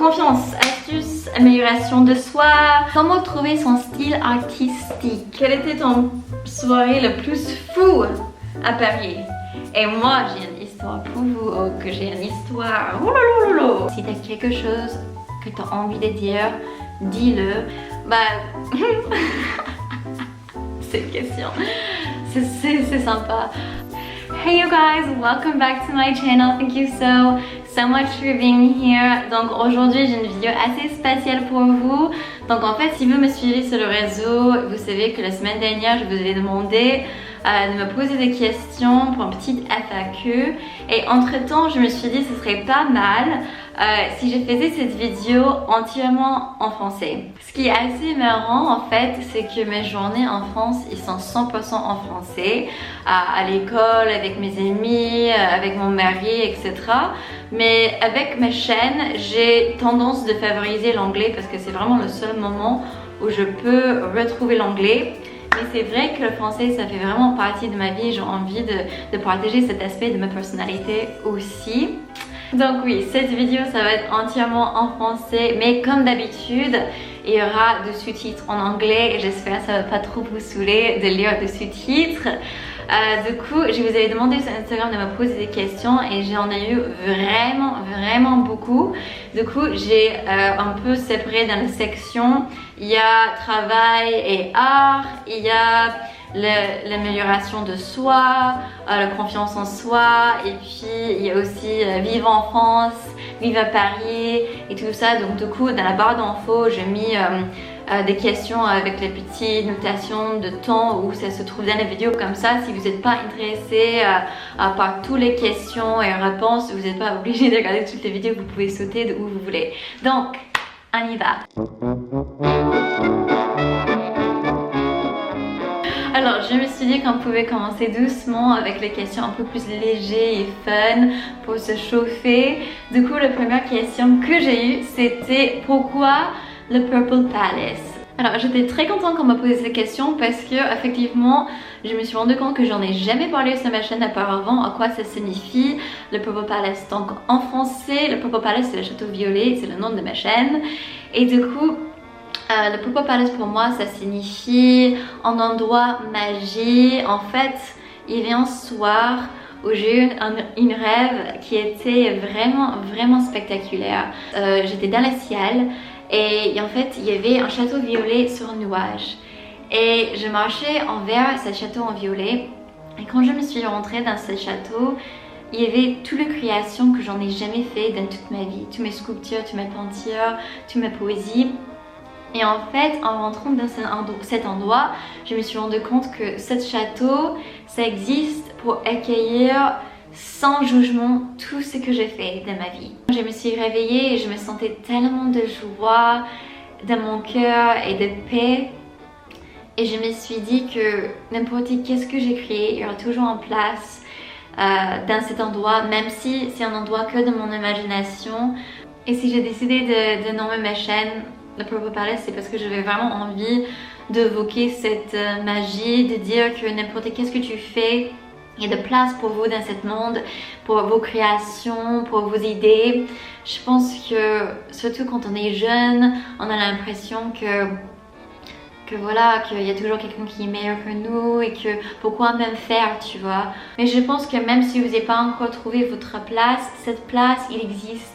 confiance, astuces, amélioration de soi, comment trouver son style artistique. Quelle était ton soirée le plus fou à Paris? Et moi j'ai une histoire pour vous, que j'ai une histoire. Oh, si t'as quelque chose que t'as envie de dire, dis-le. Bah, c'est une question. C'est sympa. Hey you guys, welcome back to my channel. Thank you so much for being here. Donc aujourd'hui j'ai une vidéo assez spéciale pour vous. Donc en fait si vous me suivez sur le réseau, vous savez que la semaine dernière je vous avais demandé de me poser des questions pour un petit FAQ. Et entre temps je me suis dit que ce serait pas mal si je faisais cette vidéo entièrement en français. Ce qui est assez marrant en fait, c'est que mes journées en France, ils sont 100% en français, à l'école, avec mes amis, avec mon mari, etc. Mais avec ma chaîne, j'ai tendance de favoriser l'anglais parce que c'est vraiment le seul moment où je peux retrouver l'anglais. Mais c'est vrai que le français, ça fait vraiment partie de ma vie. J'ai envie de partager cet aspect de ma personnalité aussi. Donc oui, cette vidéo, ça va être entièrement en français. Mais comme d'habitude, il y aura des sous-titres en anglais. Et j'espère que ça va pas trop vous saouler de lire des sous-titres. Du coup, je vous avais demandé sur Instagram de me poser des questions et j'en ai eu vraiment beaucoup. Du coup, j'ai un peu séparé dans les sections. Il y a travail et art, il y a l'amélioration de soi, la confiance en soi, et puis il y a aussi vivre en France, vivre à Paris et tout ça. Donc du coup, dans la barre d'infos, j'ai mis des questions avec les petites notations de temps où ça se trouve dans la vidéo. Comme ça, si vous n'êtes pas intéressé par toutes les questions et réponses, vous n'êtes pas obligé de regarder toutes les vidéos, vous pouvez sauter de où vous voulez. Donc, on y va. Alors, je me suis dit qu'on pouvait commencer doucement avec les questions un peu plus légères et fun pour se chauffer. Du coup, la première question que j'ai eue, c'était pourquoi le Purple Palace? Alors, j'étais très contente qu'on m'a posé cette question parce que, effectivement, je me suis rendu compte que j'en ai jamais parlé sur ma chaîne auparavant, à quoi ça signifie le Purple Palace. Donc, en français, le Purple Palace, c'est le château violet, c'est le nom de ma chaîne. Et du coup, le Purple Palace pour moi ça signifie un endroit magique. En fait il y a un soir où j'ai eu une rêve qui était vraiment spectaculaire. J'étais dans le ciel et en fait il y avait un château violet sur un nuage et je marchais envers ce château en violet et quand je me suis rentrée dans ce château, il y avait toutes les créations que j'en ai jamais fait dans toute ma vie, toutes mes sculptures, toutes mes peintures, toute ma poésie. Et en fait, en rentrant dans cet endroit, je me suis rendu compte que ce château, ça existe pour accueillir sans jugement tout ce que j'ai fait dans ma vie. Je me suis réveillée et je me sentais tellement de joie dans mon cœur et de paix. Et je me suis dit que n'importe qu'est-ce que j'ai créé, il y aura toujours en place dans cet endroit, même si c'est un endroit que de mon imagination. Et si j'ai décidé de nommer ma chaîne le Purple Palace, c'est parce que j'avais vraiment envie d'évoquer cette magie, de dire que n'importe qu'est-ce que tu fais, il y a de place pour vous dans ce monde, pour vos créations, pour vos idées. Je pense que, surtout quand on est jeune, on a l'impression que voilà, qu'il y a toujours quelqu'un qui est meilleur que nous et que pourquoi même faire, tu vois. Mais je pense que même si vous n'avez pas encore trouvé votre place, cette place, il existe.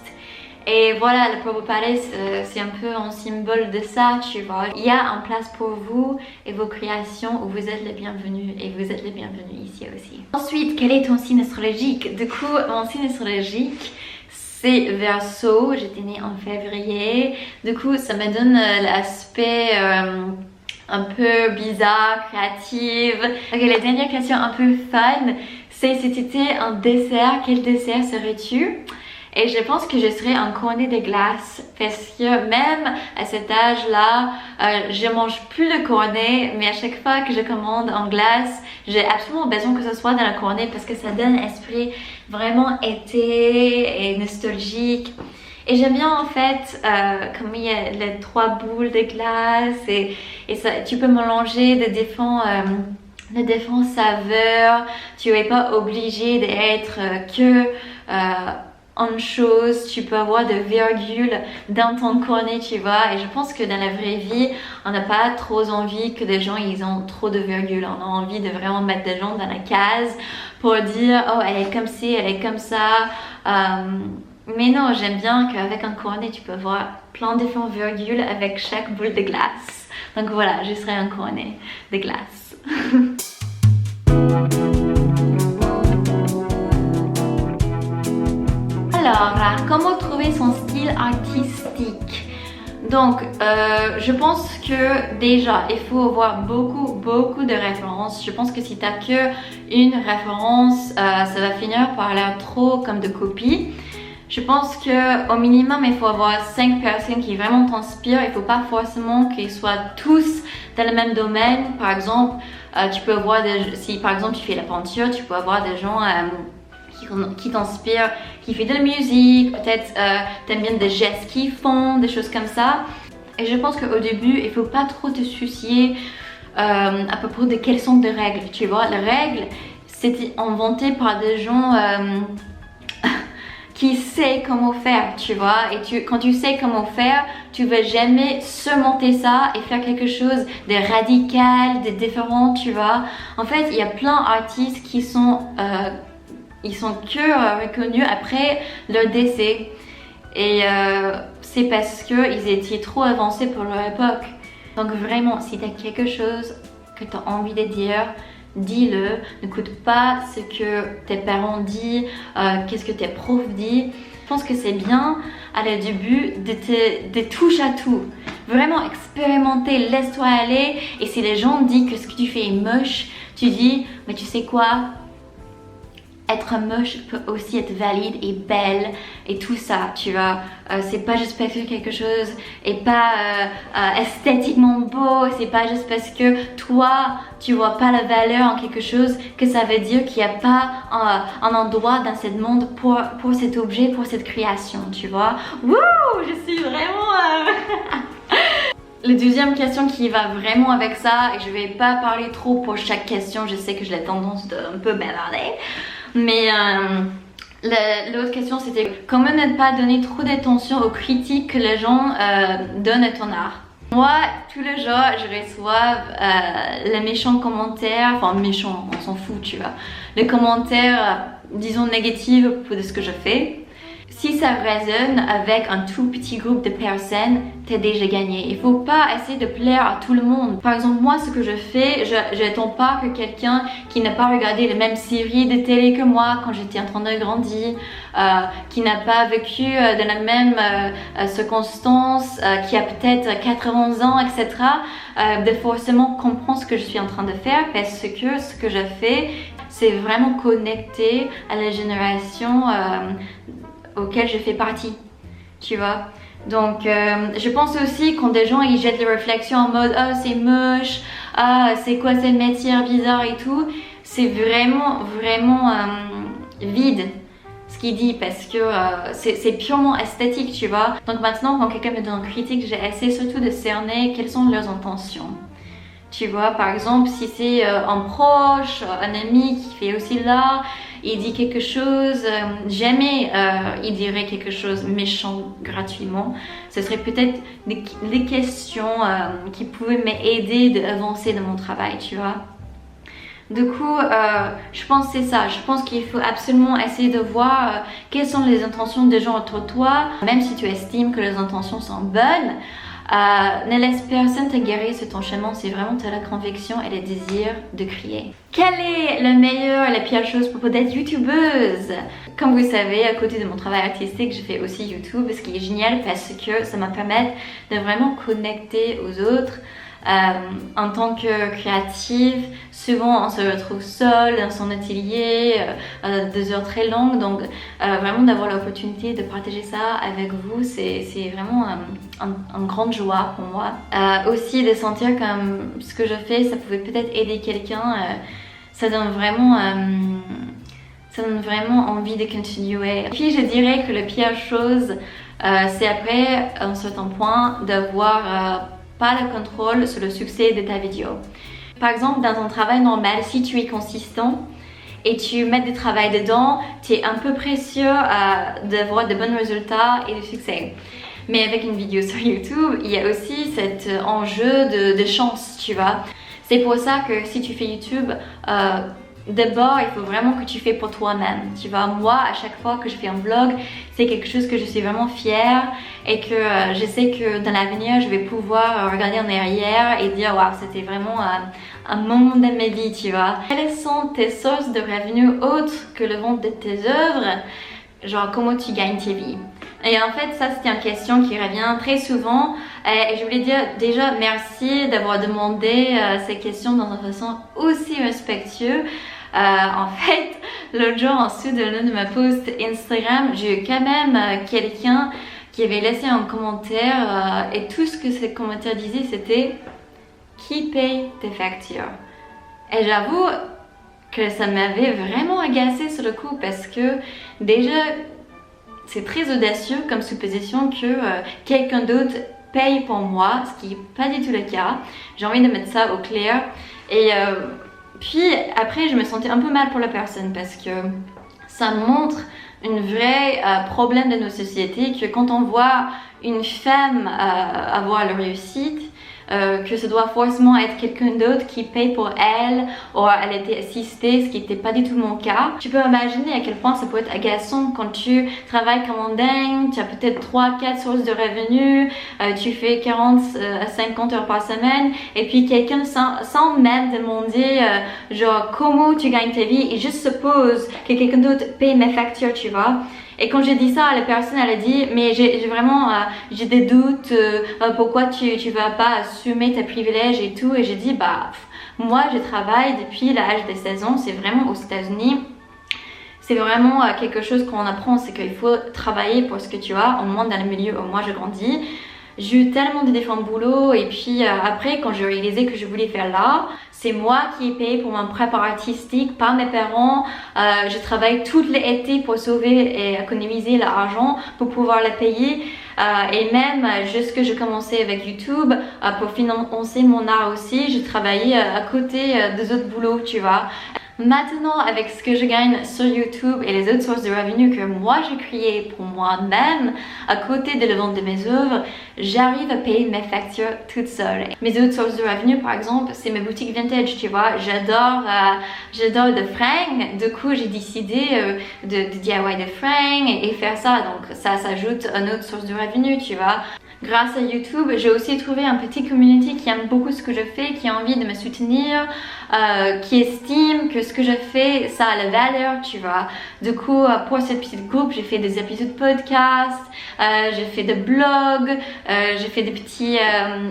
Et voilà, le Purple Palace, c'est un peu un symbole de ça, tu vois. Il y a une place pour vous et vos créations où vous êtes les bienvenus. Et vous êtes les bienvenus ici aussi. Ensuite, quel est ton signe astrologique? Du coup, mon signe astrologique, c'est Verseau. J'étais née en février. Du coup, ça me donne l'aspect un peu bizarre, créative. Ok, la dernière question un peu fun, c'est si tu étais un dessert, quel dessert serais-tu? Et je pense que je serais un cornet de glace parce que même à cet âge-là, je mange plus de cornet, mais à chaque fois que je commande en glace, j'ai absolument besoin que ce soit dans le cornet parce que ça donne un esprit vraiment été et nostalgique. Et j'aime bien en fait comme il y a les 3 boules de glace et ça, tu peux mélanger de différentes saveurs. Tu n'es pas obligé d'être que choses, tu peux avoir des virgules dans ton cornet, tu vois. Et je pense que dans la vraie vie, on n'a pas trop envie que des gens ils ont trop de virgules. On a envie de vraiment mettre des gens dans la case pour dire oh elle est comme ci, elle est comme ça. Mais non, j'aime bien qu'avec un cornet tu peux avoir plein de différentes virgules avec chaque boule de glace. Donc voilà, je serai un cornet de glace. Alors, comment trouver son style artistique? Donc, je pense que déjà, il faut avoir beaucoup de références. Je pense que si tu n'as qu'une référence, ça va finir par l'air trop comme de copies. Je pense qu'au minimum, il faut avoir 5 personnes qui vraiment t'inspirent. Il ne faut pas forcément qu'ils soient tous dans le même domaine. Par exemple, tu peux avoir si par exemple tu fais la peinture, tu peux avoir des gens qui t'inspirent, qui fait de la musique, peut-être t'aimes bien des gestes qu'ils font, des choses comme ça. Et je pense qu'au début, il faut pas trop te soucier à propos de quelles sont les règles, tu vois. Les règles, c'était inventé par des gens qui savent comment faire, tu vois. Et quand tu sais comment faire, tu vas jamais surmonter ça et faire quelque chose de radical, de différent, tu vois. En fait, il y a plein d'artistes qui sont ils sont que reconnus après leur décès. Et c'est parce qu'ils étaient trop avancés pour leur époque. Donc vraiment, si tu as quelque chose que tu as envie de dire, dis-le. N'écoute pas ce que tes parents disent, qu'est-ce que tes profs disent. Je pense que c'est bien à le début de touche à tout. Vraiment expérimenter, laisse-toi aller. Et si les gens disent que ce que tu fais est moche, tu dis, mais tu sais quoi? Être moche peut aussi être valide et belle et tout ça, tu vois. C'est pas juste parce que quelque chose est pas esthétiquement beau, c'est pas juste parce que toi tu vois pas la valeur en quelque chose que ça veut dire qu'il n'y a pas un endroit dans ce monde pour cet objet, pour cette création, tu vois. Wouh, je suis vraiment... La deuxième question qui va vraiment avec ça, et je vais pas parler trop pour chaque question, je sais que j'ai la tendance de un peu bavarder. Mais l'autre question c'était comment ne pas donner trop d'attention aux critiques que les gens donnent à ton art. Moi, tous les jours, je reçois les méchants commentaires, enfin méchants, on s'en fout, tu vois. Les commentaires, disons négatifs pour ce que je fais. Si ça résonne avec un tout petit groupe de personnes, t'as déjà gagné. Il faut pas essayer de plaire à tout le monde. Par exemple, moi, ce que je fais, je n'attends pas que quelqu'un qui n'a pas regardé les mêmes séries de télé que moi quand j'étais en train de grandir, qui n'a pas vécu de la même circonstance, qui a peut-être 80 ans, etc., de forcément comprendre ce que je suis en train de faire parce que ce que je fais, c'est vraiment connecté à la génération auquel je fais partie, tu vois. Donc je pense aussi quand des gens ils jettent les réflexions en mode oh c'est moche, ah c'est quoi cette matière bizarre et tout, c'est vraiment vide ce qu'il dit parce que c'est purement esthétique, tu vois. Donc maintenant quand quelqu'un me donne une critique, j'ai essayé surtout de cerner quelles sont leurs intentions. Tu vois, par exemple, si c'est un proche, un ami qui fait aussi l'art, il dit quelque chose, jamais il dirait quelque chose méchant gratuitement. Ce serait peut-être des questions qui pouvaient m'aider d'avancer dans mon travail, tu vois. Du coup, je pense que c'est ça. Je pense qu'il faut absolument essayer de voir quelles sont les intentions des gens autour de toi, même si tu estimes que les intentions sont bonnes. Ne laisse personne te guérir sur ton chemin, c'est vraiment la conviction et le désir de créer. Quelle est la meilleure et la pire chose pour être youtubeuse? Comme vous savez, à côté de mon travail artistique, je fais aussi YouTube, ce qui est génial parce que ça me permet de vraiment connecter aux autres. En tant que créative, souvent on se retrouve seul dans son atelier, 2 heures très longues, donc vraiment d'avoir l'opportunité de partager ça avec vous, c'est vraiment une grande joie pour moi. Aussi de sentir comme ce que je fais, ça pouvait peut-être aider quelqu'un, ça donne vraiment envie de continuer. Puis je dirais que la pire chose, c'est après un certain point d'avoir pas le contrôle sur le succès de ta vidéo. Par exemple, dans un travail normal, si tu es consistant et tu mets du travail dedans, tu es un peu précieux d'avoir de bons résultats et du succès. Mais avec une vidéo sur YouTube, il y a aussi cet enjeu de chance, tu vois. C'est pour ça que si tu fais YouTube, d'abord, il faut vraiment que tu fais pour toi-même. Tu vois, moi, à chaque fois que je fais un vlog, c'est quelque chose que je suis vraiment fière et que je sais que dans l'avenir, je vais pouvoir regarder en arrière et dire waouh, c'était vraiment un moment de ma vie, tu vois. Quelles sont tes sources de revenus autres que le vente de tes œuvres? Genre, comment tu gagnes tes vies? Et en fait, ça, c'était une question qui revient très souvent. Et je voulais dire déjà merci d'avoir demandé ces questions dans une façon aussi respectueuse. En fait, l'autre jour, en dessous de l'un de mes posts Instagram, j'ai eu quand même quelqu'un qui avait laissé un commentaire et tout ce que ce commentaire disait, c'était qui paye tes factures? Et j'avoue que ça m'avait vraiment agacée sur le coup parce que déjà, c'est très audacieux comme supposition que quelqu'un d'autre paye pour moi, ce qui n'est pas du tout le cas. J'ai envie de mettre ça au clair. Et puis après, je me sentais un peu mal pour la personne parce que ça montre un vrai problème de nos sociétés que quand on voit une femme avoir la réussite, que ça doit forcément être quelqu'un d'autre qui paye pour elle ou elle a été assistée, ce qui n'était pas du tout mon cas. Tu peux imaginer à quel point ça peut être agaçant quand tu travailles comme un dingue, tu as peut-être 3-4 sources de revenus, tu fais 40 à 50 heures par semaine et puis quelqu'un sans même demander genre comment tu gagnes ta vie, il juste suppose que quelqu'un d'autre paye mes factures, tu vois. Et quand j'ai dit ça à la personne, elle a dit mais j'ai vraiment j'ai des doutes, pourquoi tu vas pas assumer tes privilèges et tout. Et j'ai dit bah moi je travaille depuis l'âge de 16 ans, c'est vraiment aux États-Unis. C'est vraiment quelque chose qu'on apprend, c'est qu'il faut travailler pour ce que tu as, au moins dans le milieu où moi je grandis. J'ai eu tellement de différents boulots et puis après quand j'ai réalisé que je voulais faire là, c'est moi qui ai payé pour mon prépa artistique, pas mes parents. Je travaille tout l'été pour sauver et économiser l'argent pour pouvoir la payer. Et même jusque je commençais avec YouTube pour financer mon art aussi, j'ai travaillé à côté des autres boulots, tu vois. Maintenant, avec ce que je gagne sur YouTube et les autres sources de revenus que moi j'ai créées pour moi-même, à côté de la vente de mes œuvres, j'arrive à payer mes factures toute seule. Mes autres sources de revenus, par exemple, c'est mes boutiques vintage, tu vois. J'adore de fringues. Du coup, j'ai décidé de DIY de fringues et faire ça. Donc, ça s'ajoute à une autre source de revenus, tu vois. Grâce à YouTube, j'ai aussi trouvé un petit community qui aime beaucoup ce que je fais, qui a envie de me soutenir, qui estime que ce que je fais, ça a la valeur, tu vois. Du coup, pour cette petite groupe, j'ai fait des épisodes podcast, j'ai fait des blogs, j'ai fait des petits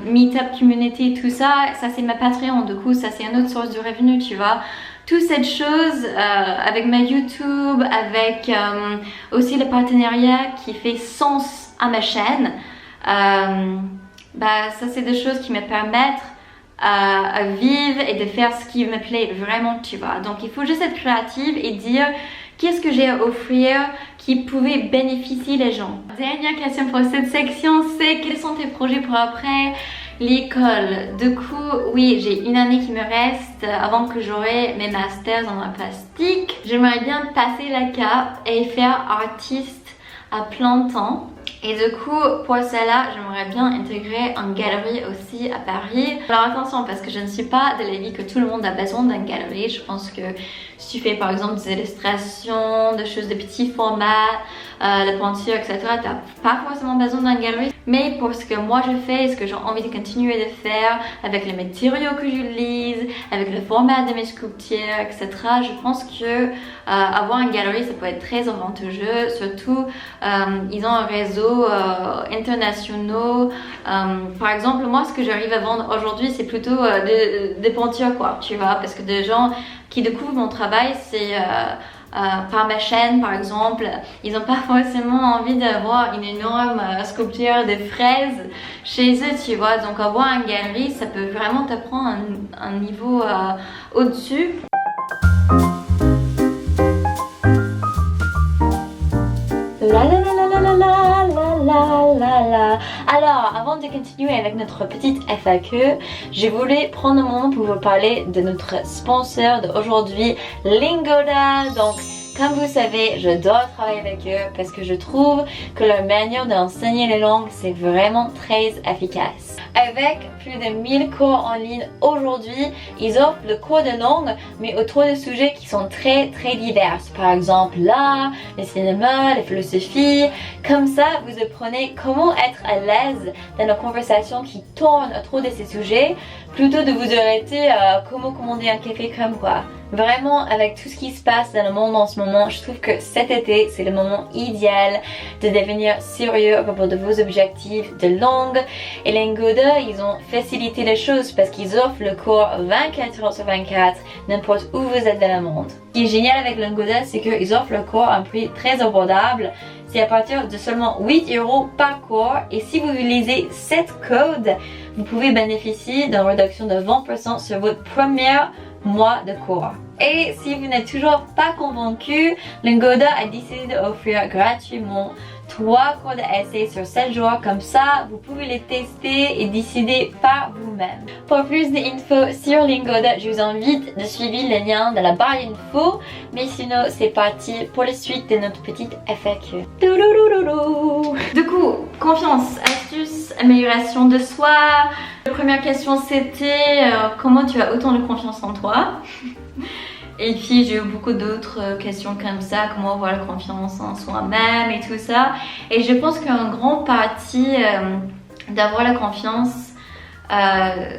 meet-up community, tout ça. Ça, c'est ma Patreon. Du coup, ça, c'est une autre source de revenus, tu vois. Toute cette chose avec ma YouTube, avec aussi le partenariat qui fait sens à ma chaîne. Ça c'est des choses qui me permettent à vivre et de faire ce qui me plaît vraiment, tu vois. Donc il faut juste être créative et dire qu'est-ce que j'ai à offrir qui pouvait bénéficier les gens. Dernière question pour cette section, c'est quels sont tes projets pour après l'école? Du coup, oui, j'ai une année qui me reste avant que j'aurai mes masters en art plastique. J'aimerais bien passer la cape et faire artiste à plein temps. Et du coup, pour cela, j'aimerais bien intégrer une galerie aussi à Paris. Alors attention, parce que je ne suis pas de l'avis que tout le monde a besoin d'une galerie. Je pense que si tu fais par exemple des illustrations, des choses de petits formats, la peinture, etc., tu n'as pas forcément besoin d'une galerie. Mais pour ce que moi je fais et ce que j'ai envie de continuer de faire, avec les matériaux que j'utilise, avec le format de mes sculptures, etc., je pense que avoir une galerie, ça peut être très avantageux. Surtout, ils ont un réseau internationaux. Par exemple, moi, ce que j'arrive à vendre aujourd'hui, c'est plutôt des peintures, quoi, tu vois, parce que des gens qui découvrent mon travail, c'est par ma chaîne, par exemple, ils n'ont pas forcément envie d'avoir une énorme sculpture de fraises chez eux, tu vois. Donc avoir une galerie, ça peut vraiment t'apprendre un niveau au-dessus. La la la la la la la la la la. Alors, avant de continuer avec notre petite FAQ, je voulais prendre un moment pour vous parler de notre sponsor d'aujourd'hui, Lingoda. Donc, comme vous savez, j'adore travailler avec eux parce que je trouve que leur manière d'enseigner les langues, c'est vraiment très efficace. Avec plus de 1000 cours en ligne aujourd'hui, ils offrent le cours de langue, mais autour de sujets qui sont très divers. Par exemple, l'art, le cinéma, la philosophie. Comme ça, vous apprenez comment être à l'aise dans nos conversations qui tournent autour de ces sujets, plutôt de vous arrêter à comment commander un café comme quoi. Vraiment, avec tout ce qui se passe dans le monde en ce moment, je trouve que cet été, c'est le moment idéal de devenir sérieux à propos de vos objectifs de langue. Et Lingoda, ils ont facilité les choses parce qu'ils offrent le cours 24 heures sur 24, n'importe où vous êtes dans le monde. Ce qui est génial avec Lingoda, c'est qu'ils offrent le cours à un prix très abordable. C'est à partir de seulement 8 € par cours. Et si vous utilisez cette code, vous pouvez bénéficier d'une réduction de 20% sur votre premier mois de cours. Et si vous n'êtes toujours pas convaincu, Lingoda a décidé d'offrir gratuitement 3 cours d'essai sur 7 jours. Comme ça, vous pouvez les tester et décider par vous-même. Pour plus d'infos sur Lingoda, je vous invite de suivre le lien dans la barre d'infos. Mais sinon, c'est parti pour la suite de notre petite FAQ. Du coup, confiance, astuces, amélioration de soi. La première question c'était comment tu as autant de confiance en toi? Et puis j'ai eu beaucoup d'autres questions comme ça, comment avoir la confiance en soi-même et tout ça. Et je pense qu'un grand parti d'avoir la confiance,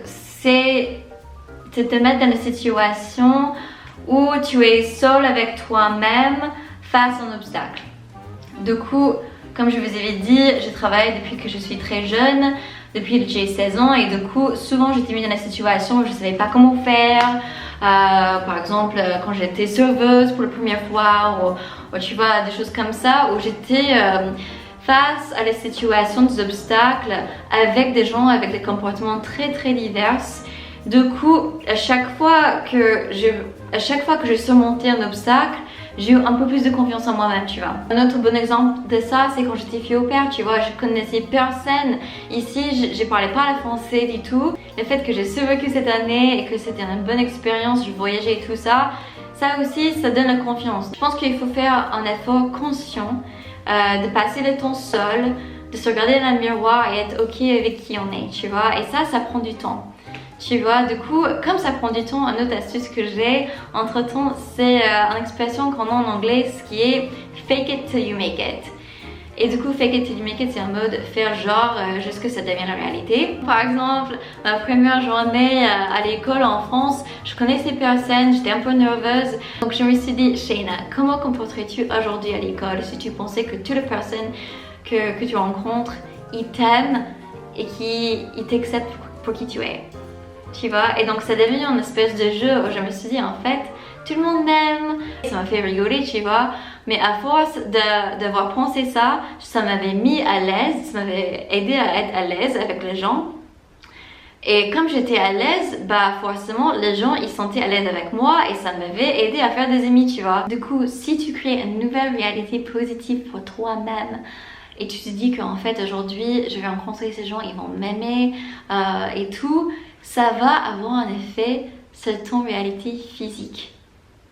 c'est de te mettre dans une situation où tu es seul avec toi-même face à un obstacle. Du coup, comme je vous avais dit, je travaille depuis que je suis très jeune, depuis que j'ai 16 ans, et du coup, souvent j'étais mise dans la situation où je ne savais pas comment faire. Par exemple, quand j'étais serveuse pour la première fois, ou tu vois, des choses comme ça, où j'étais face à la situation des obstacles avec des gens avec des comportements très divers. Du coup, à chaque fois que je surmontais un obstacle, j'ai eu un peu plus de confiance en moi-même, tu vois. Un autre bon exemple de ça, c'est quand j'étais fille au père, tu vois, je connaissais personne. Ici, je parlais pas le français du tout. Le fait que j'ai survécu cette année et que c'était une bonne expérience, je voyageais et tout ça, ça aussi, ça donne la confiance. Je pense qu'il faut faire un effort conscient de passer le temps seul, de se regarder dans le miroir et être ok avec qui on est, tu vois. Et ça prend du temps. Tu vois, du coup, comme ça prend du temps, une autre astuce que j'ai entre temps, c'est une expression qu'on a en anglais, ce qui est fake it till you make it. Et du coup, fake it till you make it, c'est un mode faire genre jusqu'à ce que ça devienne la réalité. Par exemple, ma première journée à l'école en France, je connaissais personne, j'étais un peu nerveuse. Donc je me suis dit, Shayna, comment comporterais-tu aujourd'hui à l'école si tu pensais que toutes les personnes que tu rencontres, ils t'aiment et qu'ils t'acceptent pour qui tu es? Tu vois, et donc ça devient une espèce de jeu où je me suis dit en fait tout le monde m'aime, ça m'a fait rigoler, tu vois, mais à force d'avoir pensé ça, ça m'avait mis à l'aise, ça m'avait aidé à être à l'aise avec les gens. Et comme j'étais à l'aise, bah forcément les gens ils se sentaient à l'aise avec moi et ça m'avait aidé à faire des amis, tu vois. Du coup, si tu crées une nouvelle réalité positive pour toi-même et tu te dis qu'en fait aujourd'hui je vais rencontrer ces gens, ils vont m'aimer et tout, ça va avoir un effet sur ton réalité physique,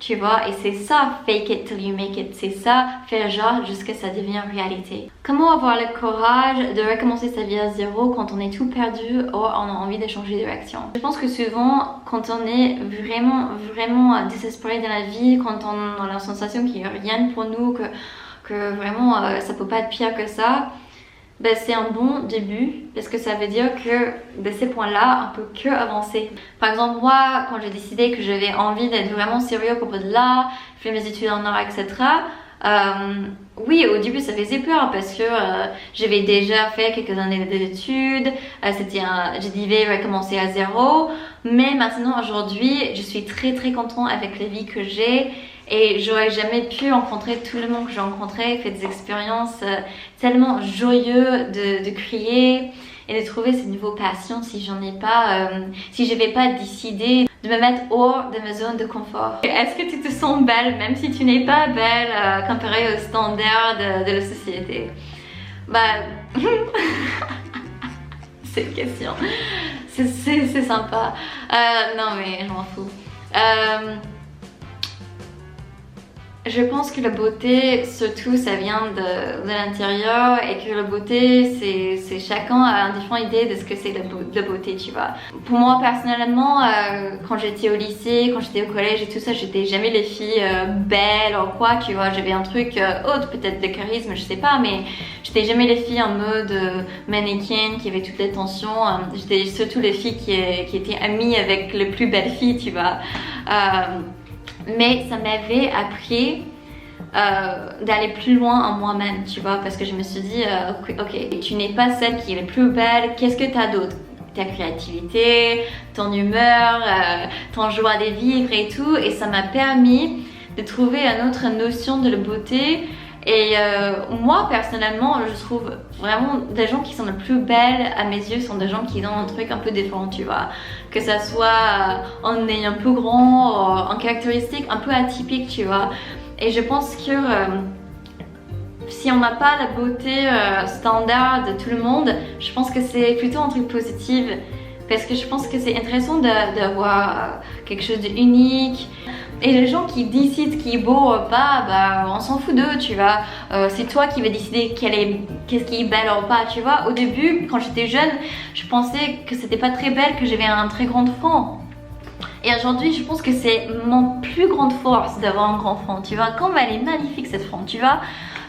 tu vois, et c'est ça fake it till you make it, c'est ça faire genre jusqu'à ce que ça devienne réalité. Comment avoir le courage de recommencer sa vie à zéro quand on est tout perdu ou on a envie de changer de direction? Je pense que souvent quand on est vraiment désespéré dans la vie, quand on a la sensation qu'il n'y a rien pour nous, que vraiment ça peut pas être pire que ça, ben, c'est un bon début parce que ça veut dire que de ces points-là, on peut que avancer. Par exemple, moi, quand j'ai décidé que j'avais envie d'être vraiment sérieux à propos de l'art, faire mes études en art, etc. Oui, au début ça faisait peur parce que j'avais déjà fait quelques années d'études, j'ai dit je vais recommencer à zéro, mais maintenant aujourd'hui je suis très contente avec la vie que j'ai et j'aurais jamais pu rencontrer tout le monde que j'ai rencontré, fait des expériences tellement joyeuses de créer et de trouver ces nouveaux passions si j'avais pas décidé de me mettre hors de ma zone de confort. Est-ce que tu te sens belle même si tu n'es pas belle comparé aux standards de la société? Bah cette question. C'est sympa. Non mais je m'en fous. Je pense que la beauté, surtout, ça vient de l'intérieur et que la beauté, c'est chacun a une différente idée de ce que c'est la beauté, tu vois. Pour moi, personnellement, quand j'étais au lycée, quand j'étais au collège et tout ça, j'étais jamais les filles belles ou quoi, tu vois. J'avais un truc autre, peut-être de charisme, je sais pas, mais j'étais jamais les filles en mode mannequin qui avaient toute l'attention. J'étais surtout les filles qui étaient amies avec les plus belles filles, tu vois. Mais ça m'avait appris d'aller plus loin en moi-même, tu vois, parce que je me suis dit, ok, tu n'es pas celle qui est la plus belle, qu'est-ce que tu as d'autre? Ta créativité, ton humeur, ton joie de vivre et tout, et ça m'a permis de trouver une autre notion de la beauté. Et moi personnellement, je trouve vraiment des gens qui sont les plus belles à mes yeux sont des gens qui ont un truc un peu différent, tu vois. Que ça soit en nez un peu grand, en caractéristique un peu atypique, tu vois. Et je pense que si on n'a pas la beauté standard de tout le monde, je pense que c'est plutôt un truc positif. Parce que je pense que c'est intéressant d'avoir quelque chose d'unique. Et les gens qui décident qui est beau ou pas, bah, on s'en fout d'eux, tu vois. C'est toi qui vas décider qu'est-ce qui est belle ou pas, tu vois. Au début, quand j'étais jeune, je pensais que c'était pas très belle, que j'avais un très grand front. Et aujourd'hui, je pense que c'est mon plus grande force d'avoir un grand front, tu vois. Comme elle est magnifique cette front, tu vois.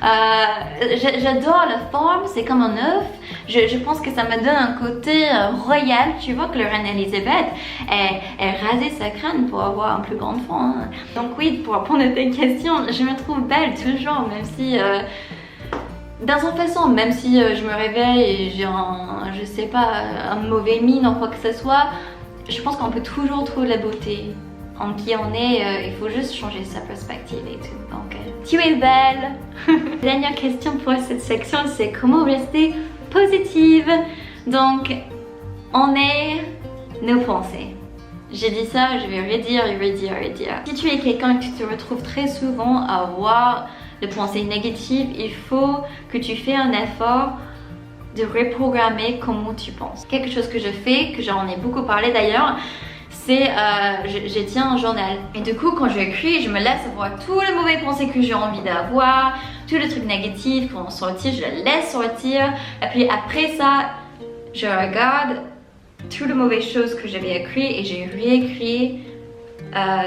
J'adore la forme, c'est comme un œuf. Je pense que ça me donne un côté royal. Tu vois que la reine Elisabeth, elle rasait sa crâne pour avoir un plus grand front. Hein. Donc oui, pour répondre à ta question, je me trouve belle toujours, même si... dans une façon, même si je me réveille et j'ai je sais pas, un mauvais mine ou quoi que ce soit, je pense qu'on peut toujours trouver la beauté. En qui on est, il faut juste changer sa perspective et tout. Donc, tu es belle. Dernière question pour cette section, c'est comment rester positive. Donc, on est nos pensées. J'ai dit ça, je vais redire. Si tu es quelqu'un que tu te retrouves très souvent à avoir des pensées négatives, il faut que tu fasses un effort de reprogrammer comment tu penses. Quelque chose que je fais, que j'en ai beaucoup parlé d'ailleurs, c'est je tiens un journal. Et du coup, quand j'écris, je me laisse voir toutes les mauvaises pensées que j'ai envie d'avoir, tous les trucs négatifs qui vont sortir, je les laisse sortir. Et puis après ça, je regarde toutes les mauvaises choses que j'avais écrites et j'ai réécrit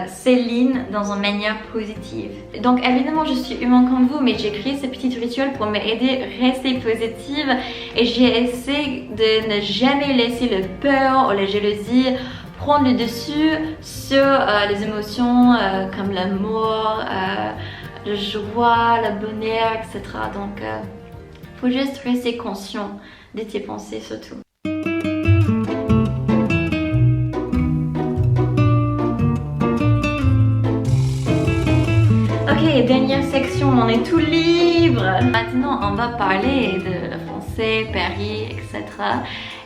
ces lignes dans une manière positive. Donc évidemment je suis humaine comme vous, mais j'écris ces petits rituels pour m'aider à rester positive et j'ai essayé de ne jamais laisser la peur ou la jalousie prendre le dessus sur les émotions comme l'amour, la joie, le bonheur, etc. Donc faut juste rester conscient de tes pensées surtout. Ok, dernière section, on est tout libre. Maintenant, on va parler de français, Paris, etc.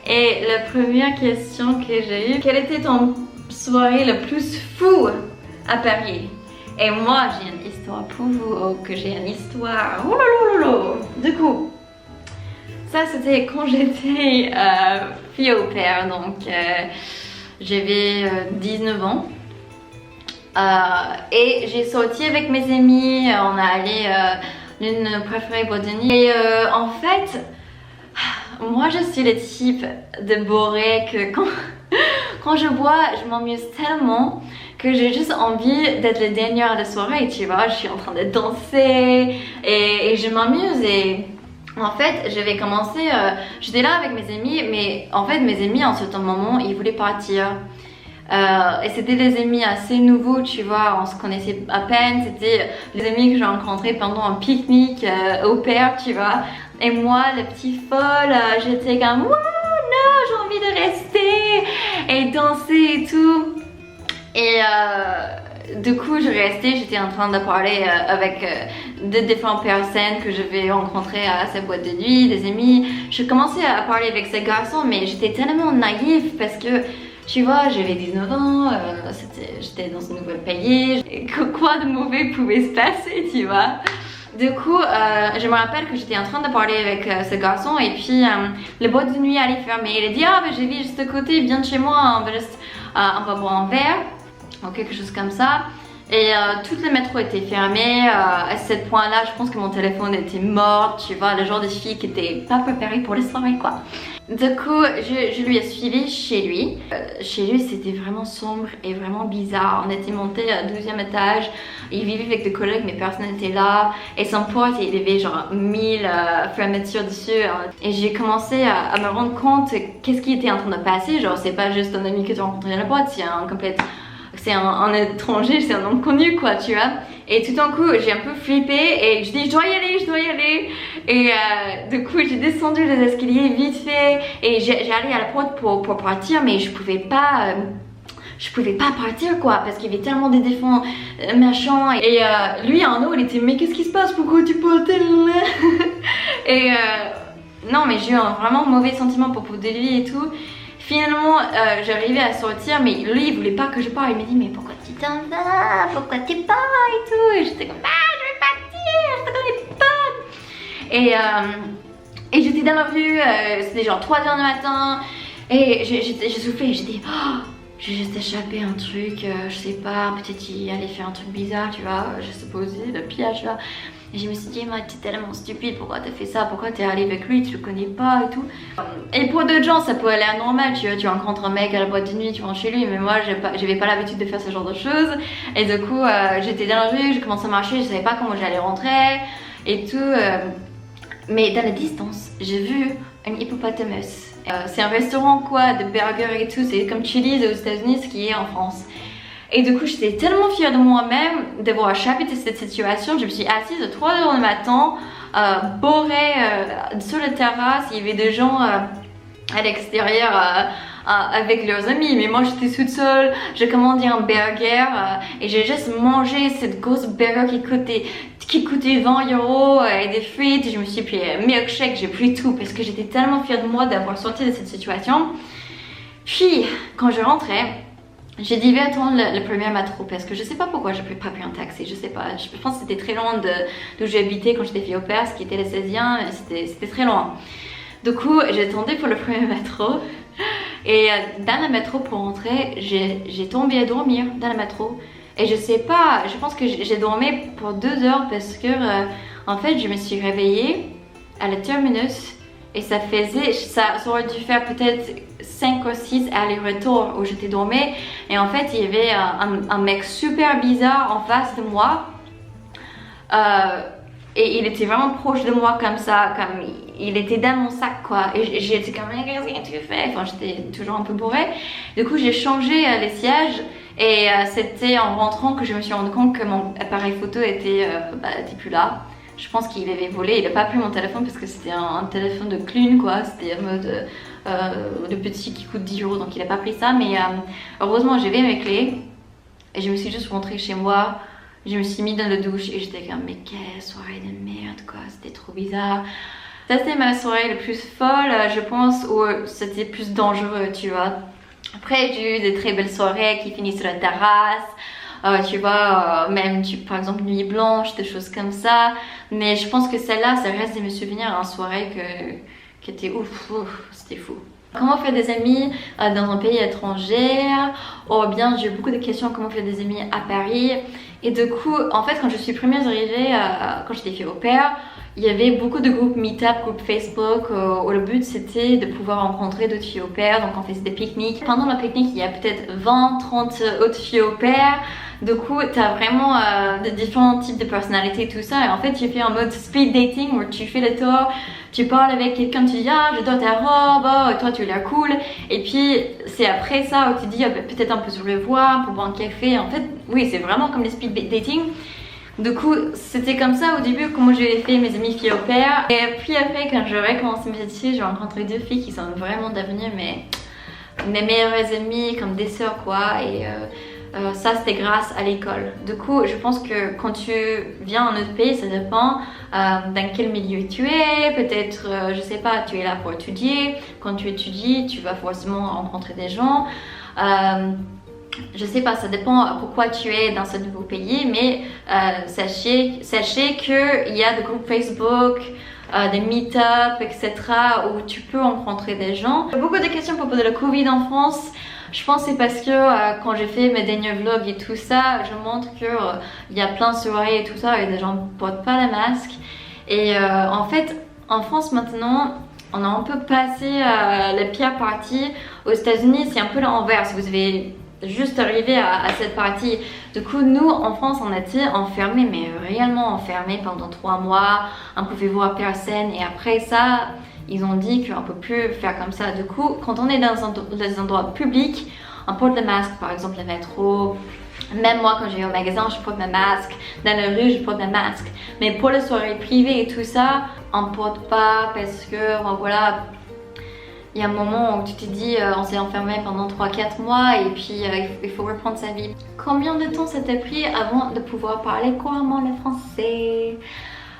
Et la première question que j'ai eue, quelle était ton soirée la plus fou à Paris? Et moi, j'ai une histoire pour vous, que j'ai une histoire. Oh là là là là. Du coup, ça c'était quand j'étais fille au père, donc j'avais 19 ans. Et j'ai sorti avec mes amis, on a allé l'une de nos préférées boîtes de nuit. Et en fait, moi je suis le type de bourré que quand je bois, je m'amuse tellement que j'ai juste envie d'être la dernière de la soirée, tu vois. Je suis en train de danser et je m'amuse et... En fait, j'avais commencé, j'étais là avec mes amis, mais en fait mes amis en ce moment, ils voulaient partir. Et c'était des amis assez nouveaux, tu vois, on se connaissait à peine, c'était les amis que j'ai rencontrés pendant un pique-nique au père, tu vois. Et moi, la petite folle, j'étais comme, oh non, j'ai envie de rester et danser et tout. Et du coup, je restais, j'étais en train de parler avec de différentes personnes que je vais rencontrer à cette boîte de nuit, des amis. Je commençais à parler avec ces garçons, mais j'étais tellement naïve parce que tu vois, j'avais 19 ans, j'étais dans un nouvel pays, quoi de mauvais pouvait se passer, tu vois. Du coup, je me rappelle que j'étais en train de parler avec ce garçon et puis le boîte de nuit allait fermer. Il a dit ah mais j'ai vu juste à côté, viens de chez moi, on va boire un verre ou quelque chose comme ça. Et tout le métro était fermé. À ce point-là, je pense que mon téléphone était mort. Tu vois, le genre de fille qui était pas préparée pour les soirées, quoi. Du coup, je lui ai suivi chez lui. Chez lui, c'était vraiment sombre et vraiment bizarre. On était monté au 12e étage. Il vivait avec des collègues, mais personne n'était là. Et son pote, il avait genre 1000 fermetures dessus. Et j'ai commencé à me rendre compte qu'est-ce qui était en train de passer. Genre, c'est pas juste un ami que tu as rencontré dans la boîte, c'est un étranger, c'est un homme connu quoi, tu vois. Et tout d'un coup, j'ai un peu flippé et je dis je dois y aller. Et du coup, j'ai descendu les escaliers vite fait et j'ai allé à la porte pour partir, mais je pouvais pas partir quoi, parce qu'il y avait tellement des défauts méchants. Et lui en haut, il était mais qu'est-ce qui se passe, pourquoi tu peux et non mais j'ai eu un vraiment mauvais sentiment pour de lui et tout. Finalement, j'arrivais à sortir, mais lui, il voulait pas que je parte. Il m'a dit, mais pourquoi tu t'en vas? Pourquoi t'es pas et tout? Et j'étais comme, ah, je vais partir, je te connais pas. Et j'étais dans la rue, c'était genre 3h du matin. Et j'ai soufflé, j'ai dit, oh, j'ai juste échappé un truc, je sais pas, peut-être il allait faire un truc bizarre, tu vois, je supposais, le pire, tu vois. Et je me suis dit, mais t'es tellement stupide, pourquoi t'as fait ça, pourquoi t'es allé avec lui, tu le connais pas et tout. Et pour d'autres gens, ça peut aller à normal, tu vois, tu rencontres un mec à la boîte de nuit, tu rentres chez lui, mais moi, j'avais pas l'habitude de faire ce genre de choses. Et du coup, j'étais dans la rue, j'ai commencé à marcher, je savais pas comment j'allais rentrer et tout. Mais dans la distance, j'ai vu un hippopotamus. C'est un restaurant quoi, de burgers et tout, c'est comme Chili's aux États-Unis, ce qui est en France. Et du coup, j'étais tellement fière de moi-même d'avoir échappé de cette situation. Je me suis assise à 3h du matin, bourrée sur la terrasse. Il y avait des gens à l'extérieur avec leurs amis, mais moi j'étais toute seule. J'ai commandé un burger et j'ai juste mangé cette grosse burger qui coûtait 20 € et des frites. Et je me suis pris un milkshake, j'ai pris tout parce que j'étais tellement fière de moi d'avoir sorti de cette situation. Puis, quand je rentrais, j'ai dit vais attendre le premier métro parce que je sais pas pourquoi j'ai pas pris un taxi, je sais pas. Je pense que c'était très loin d'où j'habitais quand j'étais fille au père, ce qui était le 16e, c'était très loin. Du coup, j'attendais pour le premier métro et dans le métro pour rentrer, j'ai tombé à dormir dans le métro. Et je sais pas, je pense que j'ai dormi pour 2 heures parce que en fait je me suis réveillée à la terminus et ça aurait dû faire peut-être 5 ou 6 allers-retours où j'étais dormi. Et en fait il y avait un mec super bizarre en face de moi et il était vraiment proche de moi comme ça, comme il était dans mon sac quoi. Et j'étais comme qu'est-ce que tu fais, enfin j'étais toujours un peu bourrée. Du coup j'ai changé les sièges. Et c'était en rentrant que je me suis rendu compte que mon appareil photo était plus là. Je pense qu'il avait volé, il n'a pas pris mon téléphone parce que c'était un téléphone de clown quoi. C'était un mode de petit qui coûte 10 €, donc il n'a pas pris ça. Mais heureusement j'avais mes clés et je me suis juste rentrée chez moi. Je me suis mis dans la douche et j'étais comme mais quelle soirée de merde quoi, c'était trop bizarre. Ça c'était ma soirée la plus folle, je pense, où c'était plus dangereux tu vois. Après j'ai eu des très belles soirées qui finissent sur la terrasse, tu vois, même par exemple Nuit Blanche, des choses comme ça. Mais je pense que celle-là, ça reste de mes souvenirs en soirée qui était ouf, c'était fou. Comment faire des amis dans un pays étranger? Oh bien, j'ai eu beaucoup de questions comment faire des amis à Paris. Et du coup, en fait, quand je suis première arrivée, quand j'étais fille au père, il y avait beaucoup de groupes Meetup, groupes Facebook où le but c'était de pouvoir rencontrer d'autres filles au pair. Donc on faisait des pique-niques. Pendant le pique-nique, il y a peut-être 20-30 autres filles au pair. Du coup, tu as vraiment de différents types de personnalités et tout ça. Et en fait, tu fais un mode speed dating où tu fais le tour, tu parles avec quelqu'un, tu dis ah j'adore ta robe, oh, toi tu as l'air cool. Et puis c'est après ça où tu dis ah, peut-être un peu sur le voix pour boire un café. En fait, oui, c'est vraiment comme les speed dating. Du coup, c'était comme ça au début comment j'ai fait mes amies filles au pair. Et puis après, quand j'aurais commencé mes études, j'ai rencontré 2 filles qui sont vraiment devenues mes meilleures amies, comme des sœurs quoi. Et ça c'était grâce à l'école. Du coup, je pense que quand tu viens en autre pays, ça dépend dans quel milieu tu es. Peut-être, je sais pas, tu es là pour étudier. Quand tu étudies, tu vas forcément rencontrer des gens. je sais pas, ça dépend pourquoi tu es dans ce nouveau pays, mais sachez qu'il y a des groupes Facebook, des meet-up, etc. où tu peux rencontrer des gens. Beaucoup de questions à propos de la Covid en France. Je pense que c'est parce que quand j'ai fait mes derniers vlogs et tout ça, je montre que il y a plein de soirées et tout ça et des gens ne portent pas le masque. Et en fait, en France maintenant, on a un peu passé la pire partie. Aux États-Unis, c'est un peu l'inverse. Vous avez juste arrivé à cette partie. Du coup, nous en France, on a été enfermés, mais réellement enfermés pendant 3 mois. On pouvait voir personne et après ça, ils ont dit qu'on ne peut plus faire comme ça. Du coup, quand on est dans des endroits publics, on porte le masque, par exemple le métro. Même moi, quand je vais au magasin, je porte mon masque. Dans la rue, je porte mon masque. Mais pour les soirées privées et tout ça, on ne porte pas parce que, bon, voilà, il y a un moment où tu te dis on s'est enfermé pendant 3-4 mois et puis il faut reprendre sa vie. Combien de temps ça t'a pris avant de pouvoir parler couramment le français?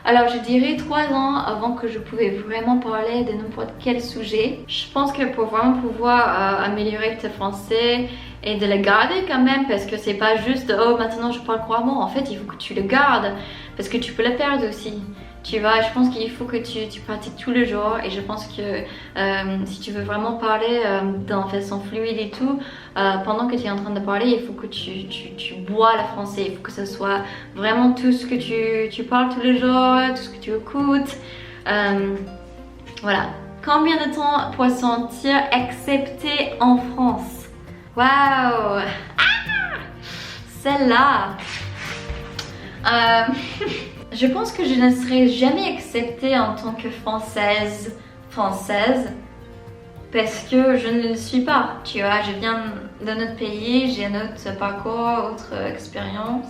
Alors je dirais 3 ans avant que je pouvais vraiment parler de n'importe quel sujet. Je pense que pour vraiment pouvoir améliorer ton français et de le garder quand même, parce que c'est pas juste oh maintenant je parle couramment, en fait il faut que tu le gardes parce que tu peux le perdre aussi. Tu vois, je pense qu'il faut que tu pratiques tous les jours et je pense que si tu veux vraiment parler de façon fluide et tout, pendant que tu es en train de parler, il faut que tu bois le français, il faut que ce soit vraiment tout ce que tu parles tous les jours, tout ce que tu écoutes. Voilà. Combien de temps pour se sentir accepté en France? Waouh! Celle-là! Je pense que je ne serai jamais acceptée en tant que française parce que je ne le suis pas, tu vois, je viens d'un autre pays, j'ai un autre parcours, autre expérience,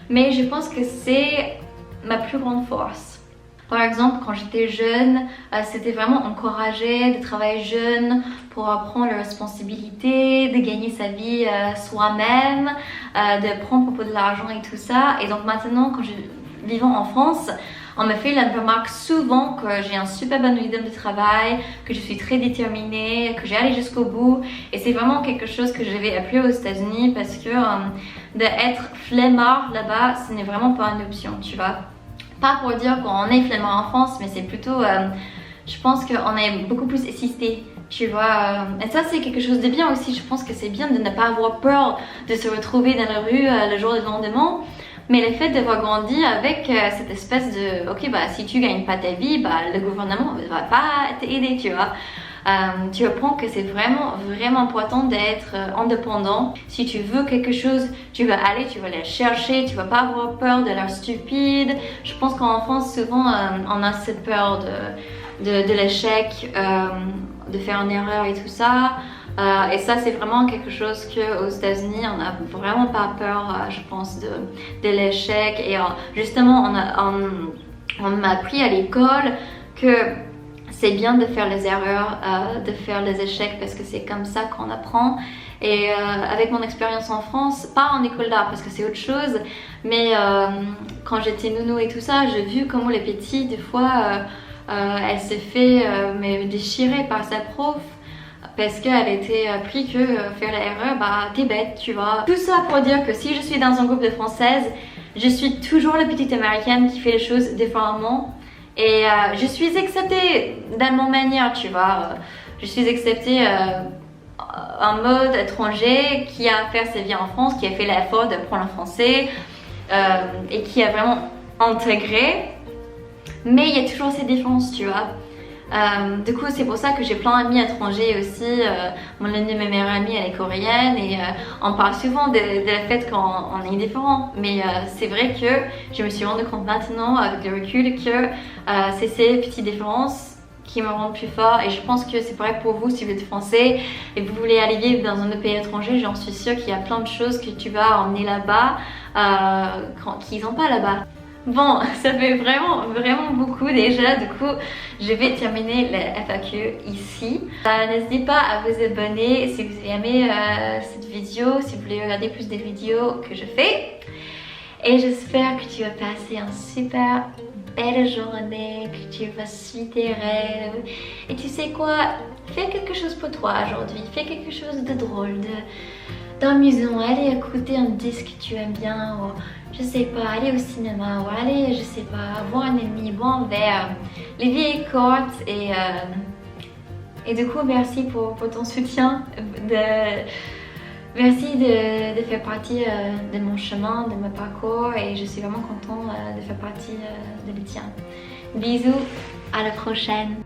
mais je pense que c'est ma plus grande force. Par exemple, quand j'étais jeune, c'était vraiment encouragé de travailler jeune pour prendre les responsabilités, de gagner sa vie soi-même, de prendre propos de l'argent et tout ça. Et donc maintenant, quand je vivant en France, on me fait la remarque souvent que j'ai un super bon rythme de travail, que je suis très déterminée, que j'ai allé jusqu'au bout. Et c'est vraiment quelque chose que j'avais appris aux États-Unis parce que d'être flemmard là-bas, ce n'est vraiment pas une option, tu vois. Pas pour dire qu'on est flemmard en France, mais c'est plutôt, je pense qu'on est beaucoup plus assisté. Tu vois, et ça c'est quelque chose de bien aussi. Je pense que c'est bien de ne pas avoir peur de se retrouver dans la rue le jour du lendemain. Mais le fait d'avoir grandi avec cette espèce de ok, bah si tu gagnes pas ta vie, bah le gouvernement ne va pas t'aider, tu vois. Tu apprends que c'est vraiment important d'être indépendant. Si tu veux quelque chose, tu vas aller, tu vas aller chercher, tu vas pas avoir peur de l'air stupide. Je pense qu'en France souvent on a cette peur de l'échec, de faire une erreur et tout ça. Et ça c'est vraiment quelque chose qu'aux États-Unis on n'a vraiment pas peur, je pense, de l'échec. Et justement on m'a appris à l'école que c'est bien de faire les erreurs, de faire les échecs parce que c'est comme ça qu'on apprend. Et avec mon expérience en France, pas en école d'art parce que c'est autre chose, mais quand j'étais nounou et tout ça, j'ai vu comment les petits des fois elle s'est fait mais déchirer par sa prof parce qu'elle était appris que faire l'erreur, bah t'es bête, tu vois. Tout ça pour dire que si je suis dans un groupe de françaises, je suis toujours la petite américaine qui fait les choses différemment. Et je suis acceptée dans mon manière, tu vois. Je suis acceptée en mode étranger qui a fait sa vie en France, qui a fait l'effort d'apprendre le français et qui a vraiment intégré. Mais il y a toujours ces différences, tu vois. Du coup c'est pour ça que j'ai plein d'amis étrangers aussi. L'une de mes meilleures amies elle est coréenne et on parle souvent de la fait qu'on est différents, mais c'est vrai que je me suis rendu compte maintenant avec le recul que c'est ces petites différences qui me rendent plus fort. Et je pense que c'est pareil pour vous si vous êtes français et vous voulez aller vivre dans un autre pays étranger. J'en suis sûre qu'il y a plein de choses que tu vas emmener là-bas qu'ils n'ont pas là-bas. Bon, ça fait vraiment beaucoup déjà. Du coup, je vais terminer le FAQ ici. N'hésitez pas à vous abonner si vous avez aimé cette vidéo, si vous voulez regarder plus des vidéos que je fais. Et j'espère que tu vas passer une super belle journée, que tu vas suivre tes rêves. Et tu sais quoi? Fais quelque chose pour toi aujourd'hui. Fais quelque chose de drôle, d'amusant, aller écouter un disque que tu aimes bien, ou je sais pas, aller au cinéma, ou aller, je sais pas, voir un ami, boire un verre. La vie est courte et du coup merci pour ton soutien, merci de faire partie de mon chemin, de mon parcours et je suis vraiment contente de faire partie de le tien. Bisous, à la prochaine.